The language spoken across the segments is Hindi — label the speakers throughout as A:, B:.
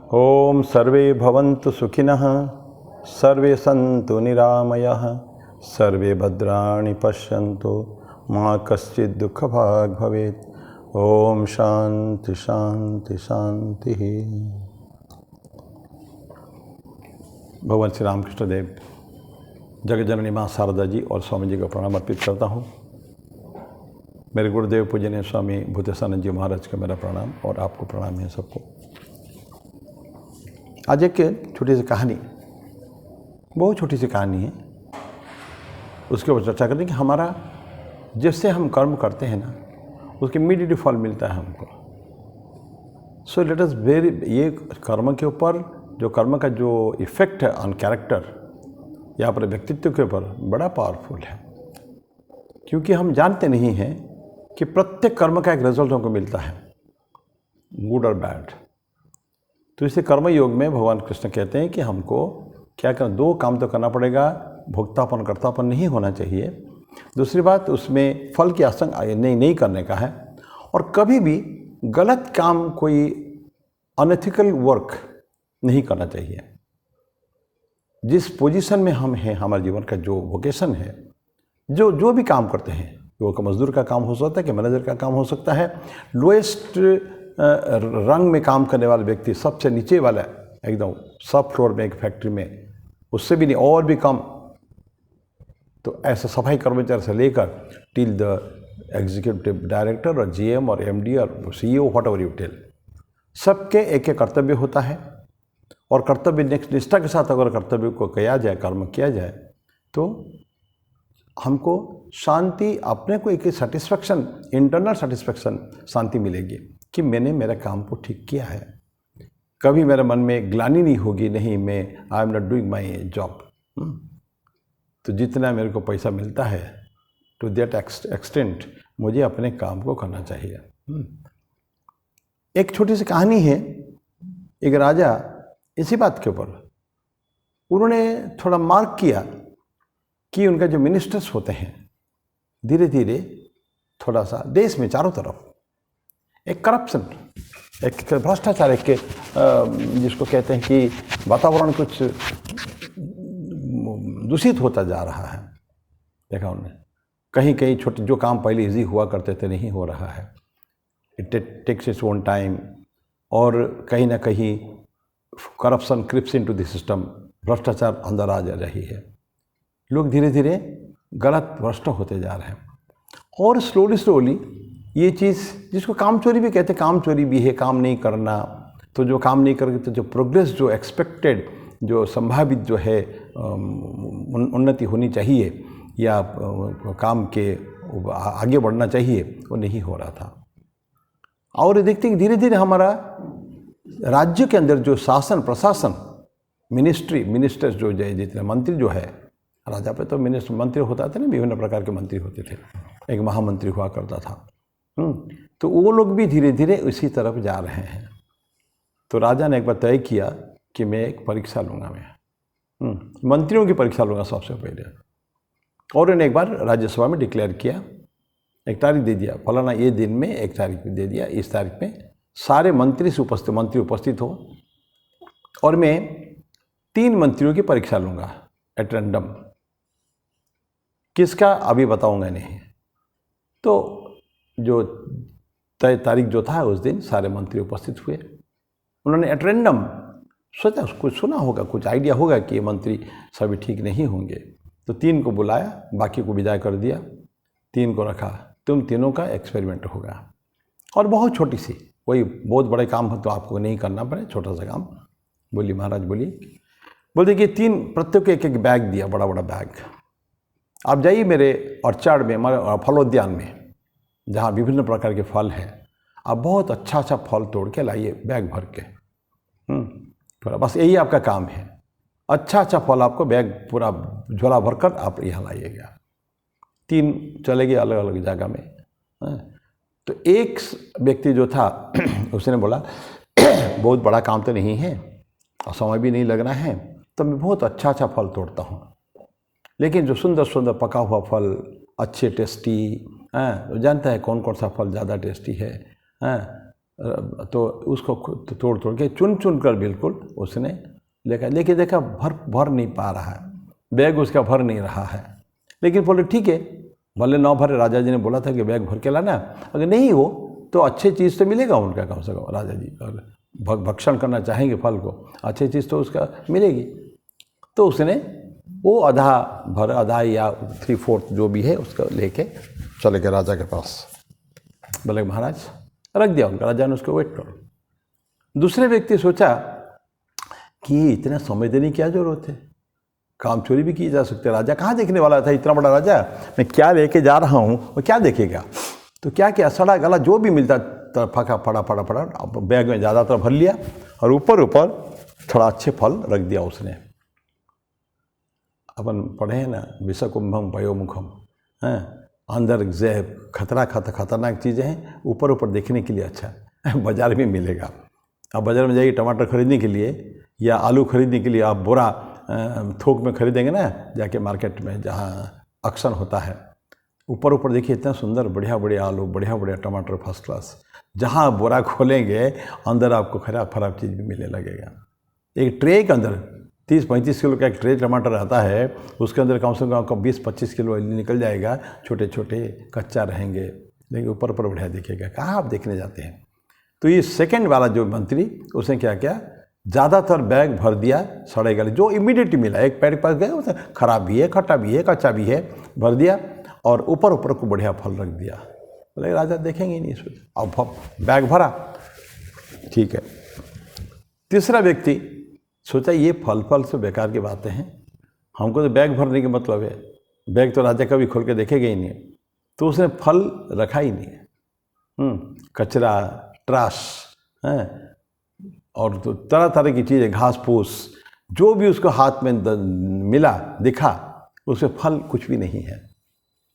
A: ओम सर्वे भवन्तु सुखिनः, सर्वे सन्तु निरामयः, सर्वे भद्राणि पश्यन्तु, मा कश्चित् दुःखभाग् भवेत्। ओम शांति शांति शांति। भगवान श्री रामकृष्ण देव, जगत जननी माँ शारदा जी और स्वामी जी को प्रणाम अर्पित करता हूँ। मेरे गुरुदेव पूजनीय स्वामी भूतेशानंद जी महाराज का मेरा प्रणाम और आपको प्रणाम है सबको। आज एक छोटी सी कहानी, बहुत छोटी सी कहानी है, उसके ऊपर चर्चा करें कि हमारा जिससे हम कर्म करते हैं ना, उसके इमीडिएट फल मिलता है हमको। सो लेट अस वेरी, ये कर्म के ऊपर जो कर्म का जो इफेक्ट है ऑन कैरेक्टर या अपने व्यक्तित्व के ऊपर बड़ा पावरफुल है, क्योंकि हम जानते नहीं हैं कि प्रत्येक कर्म का एक रिजल्ट हमको मिलता है, गुड और बैड। तो इसे कर्म योग में भगवान कृष्ण कहते हैं कि हमको क्या करना, दो काम तो करना पड़ेगा, भोक्तापन कर्तापन नहीं होना चाहिए। दूसरी बात, उसमें फल की आशंका नहीं करने का है, और कभी भी गलत काम, कोई अनएथिकल वर्क नहीं करना चाहिए। जिस पोजीशन में हम हैं, हमारे जीवन का जो वोकेशन है, जो भी काम करते हैं, वो मजदूर का काम हो सकता है कि मैनेजर का काम हो सकता है, लोएस्ट रंग में काम करने वाला व्यक्ति, सबसे नीचे वाला एकदम सब फ्लोर में एक फैक्ट्री में, उससे भी नहीं और भी कम, तो ऐसे सफाई कर्मचारी से लेकर टिल द एग्जीक्यूटिव डायरेक्टर और जीएम और एमडी और CEO, whatever you tell, सबके एक एक कर्तव्य होता है। और कर्तव्य निष्ठा के साथ अगर कर्तव्य को किया जाए, कर्म किया जाए, तो हमको शांति, अपने को एक सेटिस्फैक्शन, इंटरनल सेटिस्फैक्शन, शांति मिलेगी कि मैंने मेरा काम को ठीक किया है। कभी मेरे मन में ग्लानि नहीं होगी, नहीं मैं I am not doing my job. तो जितना मेरे को पैसा मिलता है, टू दैट एक्सटेंट मुझे अपने काम को करना चाहिए। एक छोटी सी कहानी है। एक राजा इसी बात के ऊपर उन्होंने थोड़ा मार्क किया कि उनका जो मिनिस्टर्स होते हैं, धीरे धीरे थोड़ा सा देश में चारों तरफ एक करप्शन, एक भ्रष्टाचार, एक जिसको कहते हैं कि वातावरण कुछ दूषित होता जा रहा है। देखा उन्होंने, कहीं कहीं छोटे जो काम पहले इजी हुआ करते थे, नहीं हो रहा है, it takes its own time, और कहीं ना कहीं corruption creeps into the system, भ्रष्टाचार अंदर आ जा रही है। लोग धीरे धीरे गलत भ्रष्ट होते जा रहे हैं, और स्लोली ये चीज़, जिसको काम चोरी भी कहते हैं, काम चोरी भी है, काम नहीं करना। तो जो काम नहीं करके, तो जो प्रोग्रेस, जो एक्सपेक्टेड, जो संभावित जो है उन्नति होनी चाहिए या काम के आगे बढ़ना चाहिए, वो नहीं हो रहा था। और देखते हैं धीरे धीरे हमारा राज्य के अंदर जो शासन प्रशासन, मिनिस्टर्स जो जितने मंत्री जो है, राजा पे तो मंत्री होता था ना, विभिन्न प्रकार के मंत्री होते थे, एक महामंत्री हुआ करता था। तो वो लोग भी धीरे धीरे उसी तरफ जा रहे हैं। तो राजा ने एक बार तय किया कि मैं एक परीक्षा लूँगा, मैं मंत्रियों की परीक्षा लूँगा सबसे पहले। और उन्होंने एक बार राज्यसभा में डिक्लेयर किया, एक तारीख दे दिया, फलाना ये दिन में एक तारीख दे दिया, इस तारीख में सारे मंत्री उपस्थित हो, और मैं 3 मंत्रियों की परीक्षा लूँगा एट रैंडम। किसका अभी बताऊँगा नहीं। तो जो तय तारीख जो था, उस दिन सारे मंत्री उपस्थित हुए। उन्होंने एट रैंडम सोचा, कुछ सुना होगा, कुछ आइडिया होगा कि ये मंत्री सभी ठीक नहीं होंगे, तो 3 को बुलाया, बाकी को विदा कर दिया, 3 को रखा, तुम तीनों का एक्सपेरिमेंट होगा। और बहुत छोटी सी, कोई बहुत बड़े काम हो तो आपको नहीं करना पड़े, छोटा सा काम। बोली महाराज, बोलते कि 3 प्रत्येक को एक बैग दिया, बड़ा बड़ा बैग। आप जाइए मेरे ऑर्चार्ड में, हमारे फलोद्यान में, जहाँ विभिन्न प्रकार के फल हैं, आप बहुत अच्छा फल तोड़ के लाइए, बैग भर के। बस यही आपका काम है, अच्छा फल आपको बैग पूरा झोला भरकर आप यहाँ लाइएगा। 3 चले गए अलग अलग जगह में। तो एक व्यक्ति जो था उसने बोला, बहुत बड़ा काम तो नहीं है और समय भी नहीं लगना है, तो मैं बहुत अच्छा फल तोड़ता हूँ, लेकिन जो सुंदर सुंदर पका हुआ फल, अच्छे टेस्टी, तो जानता है कौन कौन सा फल ज़्यादा टेस्टी है, तो उसको तोड़ तोड़ के चुन चुन कर बिल्कुल उसने लेके देखा भर नहीं पा रहा है, बैग उसका भर नहीं रहा है। लेकिन बोले ठीक है, भले 9 भरे, राजा जी ने बोला था कि बैग भर के लाना, अगर नहीं हो तो अच्छी चीज़ तो मिलेगा उनका, कम से कम राजा जी अगर भक्षण करना चाहेंगे फल को, अच्छी चीज़ तो उसका मिलेगी। तो उसने वो आधा या 3/4 जो भी है उसका लेके चले गए राजा के पास। बोले महाराज, रख दिया उनका, राजा ने उसको वेट करो। दूसरे व्यक्ति सोचा कि इतना समय देने की क्या जरूरत है, काम चोरी भी की जा सकती है, राजा कहाँ देखने वाला था, इतना बड़ा राजा, मैं क्या लेके जा रहा हूँ वो क्या देखेगा। तो क्या किया, सड़ा गला जो भी मिलता फटा बैग में ज़्यादातर भर लिया और ऊपर थोड़ा अच्छे फल रख दिया उसने। अपन पढ़े हैं ना, विषकुंभम पयोमुखम, हैं अंदर जहर खतरनाक चीज़ें हैं, ऊपर देखने के लिए अच्छा बाजार में मिलेगा। अब बाज़ार में जाइए टमाटर खरीदने के लिए या आलू खरीदने के लिए, आप बोरा थोक में खरीदेंगे ना जाके मार्केट में जहाँ ऑक्शन होता है, ऊपर देखिए इतना सुंदर बढ़िया आलू, बढ़िया टमाटर फर्स्ट क्लास। जहाँ बोरा खोलेंगे अंदर आपको खराब चीज़ भी मिलने लगेगा। एक ट्रे के अंदर 30-35 किलो का एक ट्रे टमाटर रहता है, उसके अंदर कम से कम आपका 20-25 किलो निकल जाएगा, छोटे कच्चा रहेंगे, लेकिन ऊपर बढ़िया दिखेगा। कहाँ आप देखने जाते हैं। तो ये सेकंड वाला जो मंत्री, उसने क्या किया, ज़्यादातर बैग भर दिया सड़े गले जो इमीडिएटली मिला, एक पैर पास गए उसने खराब भी है, खट्टा भी है, कच्चा भी है, भर दिया और ऊपर को बढ़िया फल रख दिया। बोले राजा देखेंगे ही नहीं इसमें, अब बैग भरा, ठीक है। तीसरा व्यक्ति सोचा ये फल से बेकार की बातें हैं, हमको तो बैग भरने के मतलब है, बैग तो राजा कभी खोल के देखेगा ही नहीं। तो उसने फल रखा ही नहीं, कचरा ट्राश हैं और तो तरह की चीज़ें, घास फूस जो भी उसको हाथ में मिला दिखा, उसमें फल कुछ भी नहीं है,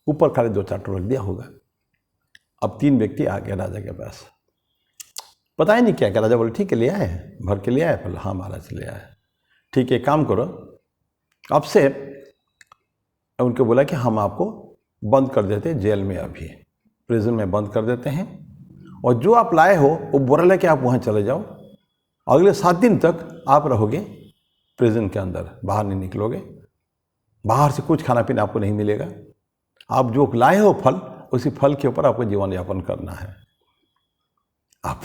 A: ऊपर खाली 2-4 रख दिया होगा। अब 3 व्यक्ति आ गए राजा के पास, पता ही नहीं क्या। राजा बोले ठीक है, ले आए, भर के ले आए फल। हाँ महाराज ले आए। ठीक है, काम करो, अब से उनको बोला कि हम आपको बंद कर देते हैं जेल में, अभी प्रिजन में बंद कर देते हैं, और जो आप लाए हो वो बोरा लेके आप वहाँ चले जाओ, अगले 7 दिन तक आप रहोगे प्रिजन के अंदर, बाहर नहीं निकलोगे, बाहर से कुछ खाना पीना आपको नहीं मिलेगा, आप जो लाए हो फल, उसी फल के ऊपर आपको जीवन यापन करना है। आप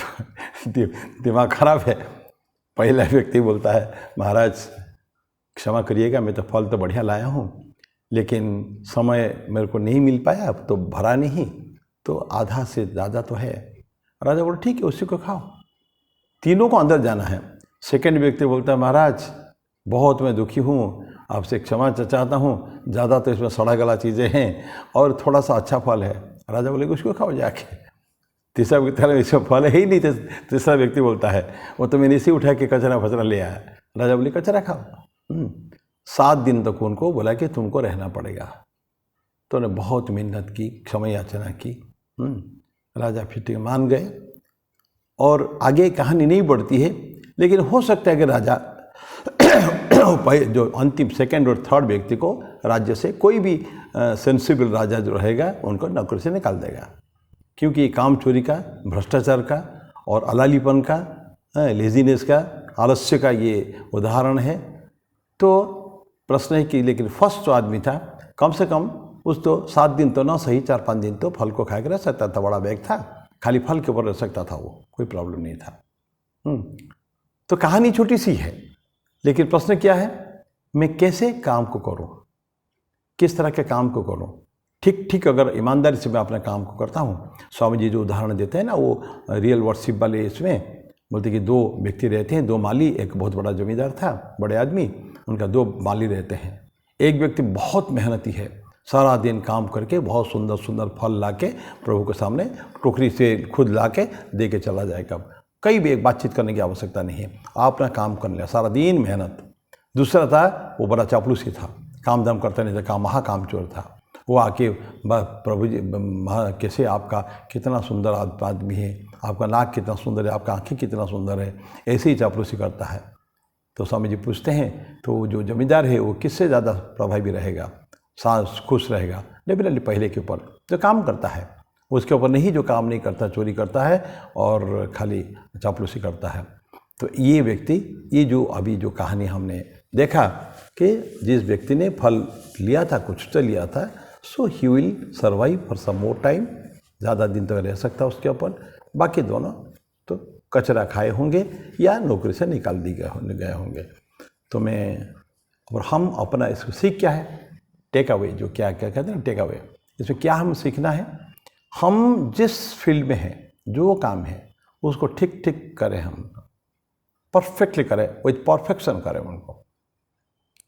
A: दिमाग खराब है। पहला व्यक्ति बोलता है महाराज क्षमा करिएगा, मैं तो फल तो बढ़िया लाया हूँ, लेकिन समय मेरे को नहीं मिल पाया, अब तो भरा नहीं, तो आधा से ज़्यादा तो है। राजा बोले ठीक है, उसी को खाओ। तीनों को अंदर जाना है। सेकंड व्यक्ति बोलता है महाराज बहुत मैं दुखी हूँ, आपसे क्षमा चाहता हूँ, ज़्यादा तो इसमें सड़ा गला चीज़ें हैं और थोड़ा सा अच्छा फल है। राजा बोले उसको खाओ जाके। तीसरा व्यक्ति इसमें फल है ही नहीं। तीसरा व्यक्ति बोलता है वो तो मैंने इसी उठा के कचरा ले आया। राजा बोले कचरा खाओ। 7 दिन तक उनको बोला कि तुमको रहना पड़ेगा। तो उन्हें बहुत मेहनत की, क्षमा याचना की। राजा फिर मान गए और आगे कहानी नहीं बढ़ती है, लेकिन हो सकता है कि राजा जो अंतिम सेकंड और थर्ड व्यक्ति को राज्य से कोई भी सेंसिबल राजा जो रहेगा उनको नौकरी से निकाल देगा, क्योंकि काम चोरी का, भ्रष्टाचार का और अलालीपन का, लेजीनेस का, आलस्य का ये उदाहरण है। तो प्रश्न है कि लेकिन फर्स्ट जो आदमी था, कम से कम उस तो 7 दिन तो ना सही 4-5 दिन तो फल को खा के रह सकता था। बड़ा बैग था, खाली फल के ऊपर रह सकता था, वो कोई प्रॉब्लम नहीं था। तो कहानी छोटी सी है, लेकिन प्रश्न क्या है, मैं कैसे काम को करूं, किस तरह के काम को करूं। ठीक अगर ईमानदारी से मैं अपने काम को करता हूँ। स्वामी जी जो उदाहरण देते हैं ना, वो रियल वर्शिप वाले, इसमें बोलते कि 2 व्यक्ति रहते हैं, 2 माली, एक बहुत बड़ा जमींदार था, बड़े आदमी, उनका 2 माली रहते हैं। एक व्यक्ति बहुत मेहनती है, सारा दिन काम करके बहुत सुंदर सुंदर फल लाके प्रभु के सामने टोकरी से खुद लाके दे के चला जाएगा। कई भी एक बातचीत करने की आवश्यकता नहीं है, आप अपना काम कर लिया, सारा दिन मेहनत। दूसरा था वो बड़ा चापलूसी था, काम दाम करता नहीं था, महाकाम चोर था। वो आके प्रभु जी कैसे, आपका कितना सुंदर आदमी है, आपका नाक कितना सुंदर है, आपका आँखें कितना सुंदर है, ऐसे ही चापलूसी करता है। तो स्वामी जी पूछते हैं तो जो जमींदार है वो किससे ज़्यादा प्रभावी रहेगा, खुश रहेगा? डेफिनेटली पहले के ऊपर जो काम करता है। उसके ऊपर नहीं जो काम नहीं करता, चोरी करता है और खाली चापलूसी करता है। तो ये व्यक्ति, ये जो अभी जो कहानी हमने देखा कि जिस व्यक्ति ने फल लिया था, कुछ तो लिया था, so he will survive for some more time, ज़्यादा दिन तक रह सकता उसके ऊपर। बाकी दोनों तो कचरा खाए होंगे या नौकरी से निकाल गए होंगे। तो मैं और हम अपना इसको सीख क्या है, टेक अवे, जो क्या कहते हैं टेक अवे, इसमें क्या हम सीखना है, हम जिस फील्ड में हैं, जो काम है उसको ठीक ठीक करें, हम परफेक्टली करें, विथ परफेक्शन करें उनको।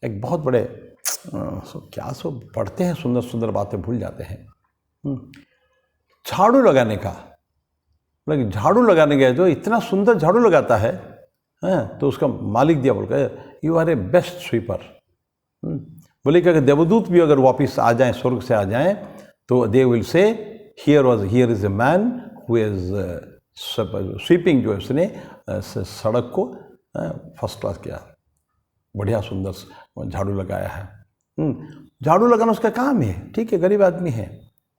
A: एक बहुत बड़े क्या सो पढ़ते हैं, सुंदर सुंदर बातें भूल जाते हैं। झाड़ू लगाने का, लेकिन झाड़ू लगाने गया जो इतना सुंदर झाड़ू लगाता है, तो उसका मालिक दिया, बोल के you are a best sweeper. बोले कि अगर देवदूत भी अगर वापस आ जाएं, स्वर्ग से आ जाएं, तो they will say here is a man who is sweeping, जो है उसने सड़क को फर्स्ट क्लास किया, बढ़िया सुंदर झाड़ू लगाया है। झाड़ू लगाना उसका काम है, ठीक है, गरीब आदमी है,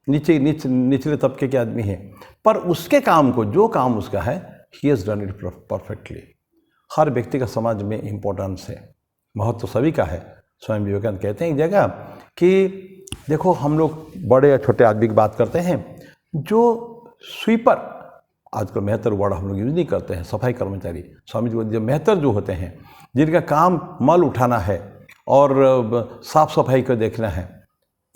A: निचले तबके के आदमी है, पर उसके काम को, जो काम उसका है, he has done it perfectly. हर व्यक्ति का समाज में इम्पोर्टेंस है, महत्व तो सभी का है। स्वामी विवेकानंद कहते हैं एक जगह कि देखो, हम लोग बड़े या छोटे आदमी की बात करते हैं, जो स्वीपर, आजकल मेहतर वर्ड हम लोग यूज़ नहीं करते हैं, सफाई कर्मचारी, स्वामी जी जो मेहतर जो होते हैं, जिनका काम मल उठाना है और साफ सफाई को देखना है,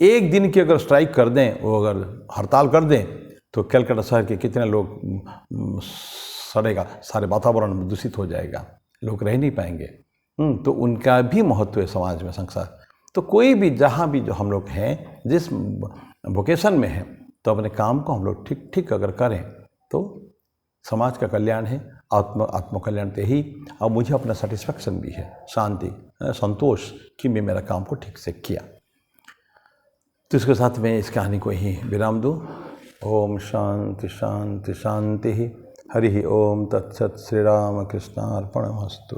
A: एक दिन की अगर स्ट्राइक कर दें, वो अगर हड़ताल कर दें, तो कलकत्ता शहर के कितने लोग सड़ेगा, सारे वातावरण दूषित हो जाएगा, लोग रह नहीं पाएंगे। तो उनका भी महत्व है समाज में, संसार। तो कोई भी, जहाँ भी जो हम लोग हैं, जिस वोकेशन में हैं, तो अपने काम को हम लोग ठीक ठीक अगर करें तो समाज का कल्याण है, आत्म कल्याण तो ही। और मुझे अपना सेटिस्फैक्शन भी है, शांति, संतोष कि मैं मेरा काम को ठीक से किया। तो इसके साथ मैं इस कहानी को ही विराम दूँ। ओम शांति शांति शांति। हरि ओम तत्सत। श्री राम कृष्णार्पणमस्तु।